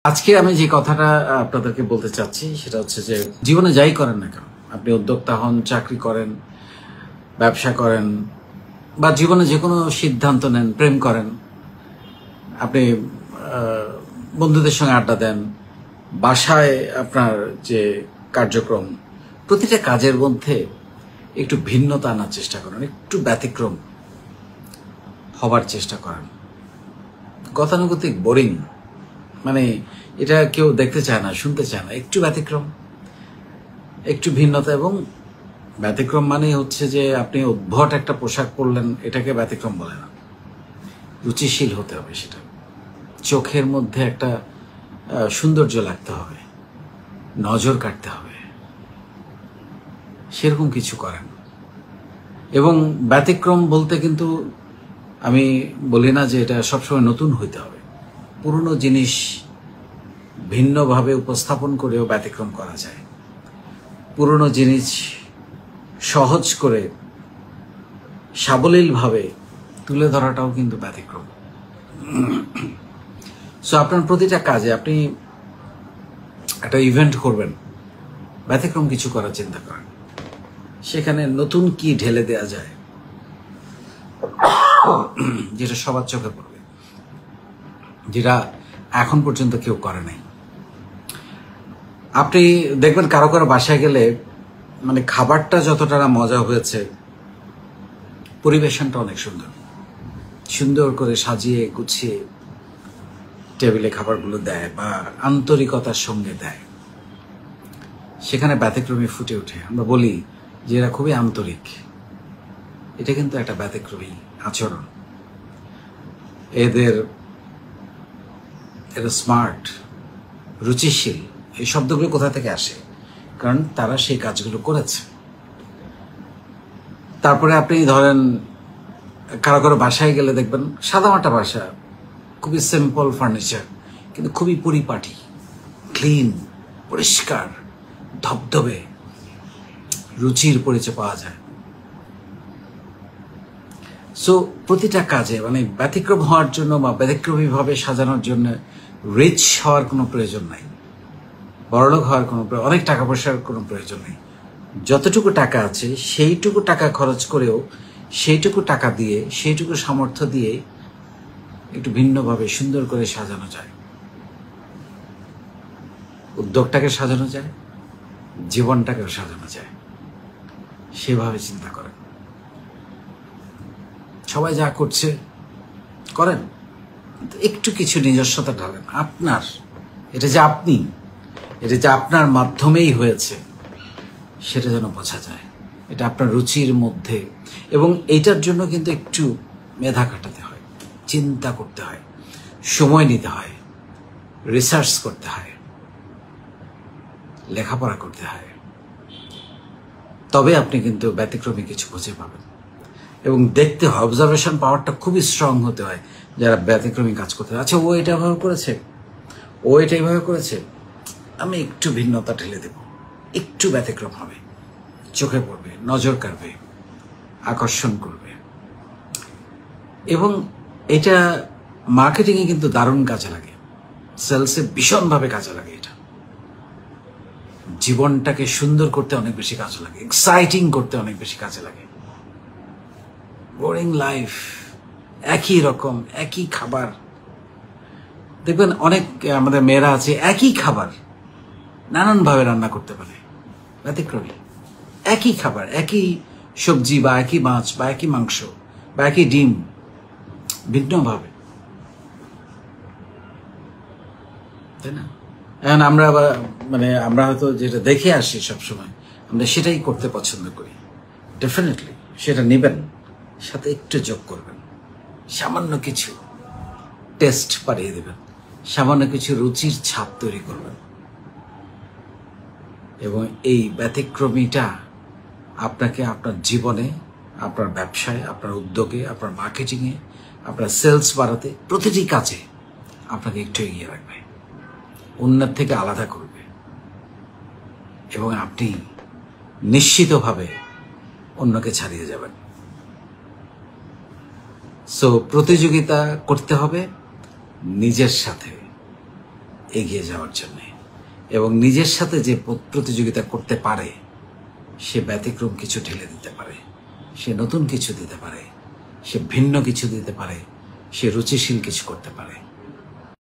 আজকে আমি যে কথাটা আপনাদেরকে বলতে চাচ্ছি সেটা হচ্ছে যে জীবনে যাই করেন না কেন, আপনি উদ্যোক্তা হন, চাকরি করেন, ব্যবসা করেন বা জীবনে যে কোনো সিদ্ধান্ত নেন, প্রেম করেন, আপনি বন্ধুদের সঙ্গে আড্ডা দেন, বাসায় আপনার যে কার্যক্রম, প্রতিটা কাজের মধ্যে একটু ভিন্নতা আনার চেষ্টা করেন, একটু ব্যতিক্রম হবার চেষ্টা করেন। গতানুগতিক বোরিং, মানে এটা কেউ দেখতে চায় না, শুনতে চায় না। একটু ব্যতিক্রম, একটু ভিন্নতা। এবং ব্যতিক্রম মানে হচ্ছে যে আপনি উদ্ভট একটা পোশাক পরলেন, এটাকে ব্যতিক্রম বলে না। রুচিশীল হতে হবে, সেটা চোখের মধ্যে একটা সৌন্দর্য লাগতে হবে, নজর কাটতে হবে, সেরকম কিছু করেন। এবং ব্যতিক্রম বলতে কিন্তু আমি বলি না যে এটা সবসময় নতুন হইতে হবে। পুরনো জিনিস ভিন্নভাবে উপস্থাপন করেও ব্যতিক্রম করা যায়। পুরনো জিনিস সহজ করে সাবলীলভাবে তুলে ধরাটাও কিন্তু ব্যতিক্রম। সো আপনার প্রতিটা কাজে আপনি একটা ইভেন্ট করবেন, ব্যতিক্রম কিছু করার চিন্তা করেন। সেখানে নতুন কি ঢেলে দেয়া যায় যেটা সবার চোখে পড়বে, যেটা এখন পর্যন্ত কেউ করে নাই। আপনি দেখবেন কারো কারো বাসায় গেলে মানে খাবারটা যতটা না মজা হয়েছে, পরিবেশনটা অনেক সুন্দর, সুন্দর করে সাজিয়ে গুছিয়ে টেবিলে খাবারগুলো দেয় বা আন্তরিকতার সঙ্গে দেয়। সেখানে ব্যতিক্রমী ফুটে ওঠে। আমরা বলি যে এরা খুবই আন্তরিক, এটা কিন্তু একটা ব্যতিক্রমী আচরণ। এরা স্মার্ট, রুচিশীল, এই শব্দগুলো কোথা থেকে আসে? কারণ তারা সেই কাজগুলো করেছে। তারপরে আপনি ধরেন কারো কারো বাসায় গেলে দেখবেন সাদামাটা বাসা, খুবই সিম্পল ফার্নিচার, কিন্তু খুবই পরিপাটি, ক্লিন, পরিষ্কার, ধবধবে, রুচির পরিচয় পাওয়া যায়। সো প্রতিটা কাজে মানে ব্যতিক্রম হওয়ার জন্য বা ব্যতিক্রমীভাবে সাজানোর জন্য রিচ হওয়ার কোনো প্রয়োজন নাই, বড়লোক হওয়ার কোনো, অনেক টাকা পয়সার কোনো প্রয়োজন নেই। যতটুকু টাকা আছে সেইটুকু টাকা খরচ করেও, সেইটুকু টাকা দিয়ে, সেইটুকু সামর্থ্য দিয়ে একটু ভিন্নভাবে সুন্দর করে সাজানো যায়। উদ্যোগটাকে সাজানো যায়, জীবনটাকেও সাজানো যায়। সেভাবে চিন্তা করেন। সবাই যা করছে করেন, একটু কিছু নিজস্বতা ঢালেন। আপনার এটা যে আপনি, এটা যে আপনার মাধ্যমেই হয়েছে সেটা যেন বোঝা যায়। এটা আপনার রুচির মধ্যে। এবং এইটার জন্য কিন্তু একটু মেধা খাটাতে হয়, চিন্তা করতে হয়, সময় নিতে হয়, রিসার্চ করতে হয়, লেখাপড়া করতে হয়। তবে আপনি কিন্তু ব্যতিক্রমী কিছু খুঁজে পাবেন। এবং দেখতে হয়, অবজারভেশন পাওয়ারটা খুবই স্ট্রং হতে হয় যারা ব্যতিক্রমী কাজ করতে হয়। আচ্ছা, ও এটা এভাবে করেছে, ও এটা এইভাবে করেছে, আমি একটু ভিন্নতা ঢেলে দেব, একটু ব্যতিক্রম হবে, চোখে পড়বে, নজর কাড়বে, আকর্ষণ করবে। এবং এটা মার্কেটিংয়ে কিন্তু দারুণ কাজে লাগে, সেলসে ভীষণভাবে কাজে লাগে। এটা জীবনটাকে সুন্দর করতে অনেক বেশি কাজে লাগে, এক্সাইটিং করতে অনেক বেশি কাজে লাগে। বোরিং লাইফ, একই রকম, একই খাবার। দেখবেন অনেক আমাদের মেয়েরা আছে একই খাবার নানানভাবে রান্না করতে পারে, ব্যতিক্রমী। একই খাবার, একই সবজি বা একই মাছ বা একই মাংস বা একই ডিম, ভিন্নভাবে, তাই না? এখন আমরা মানে আমরা হয়তো যেটা দেখে আসি সবসময়, আমরা সেটাই করতে পছন্দ করি। ডেফিনেটলি সেটা নেবেন, সাথে একটু যোগ করবেন, সামান্য কিছু টেস্ট বাড়িয়ে দেবেন, সামান্য কিছু রুচির ছাপ তৈরি করবেন। এবং এই ব্যতিক্রমীটা আপনাকে আপনার জীবনে, আপনার ব্যবসায়, আপনার উদ্যোগে, আপনার মার্কেটিংয়ে, আপনার সেলস বাড়াতে, প্রতিটি কাজে আপনাকে একটু এগিয়ে রাখবে, অন্যের থেকে আলাদা করবে। এবং আপনি নিশ্চিতভাবে অন্যকে ছাড়িয়ে যাবেন। সো প্রতিযোগিতা করতে হবে নিজের সাথে, এগিয়ে যাওয়ার জন্য। এবং নিজের সাথে যে প্রতিযোগিতা করতে পারে সে ব্যতিক্রম কিছু ঢেলে দিতে পারে, সে নতুন কিছু দিতে পারে, সে ভিন্ন কিছু দিতে পারে, সে রুচিশীল কিছু করতে পারে।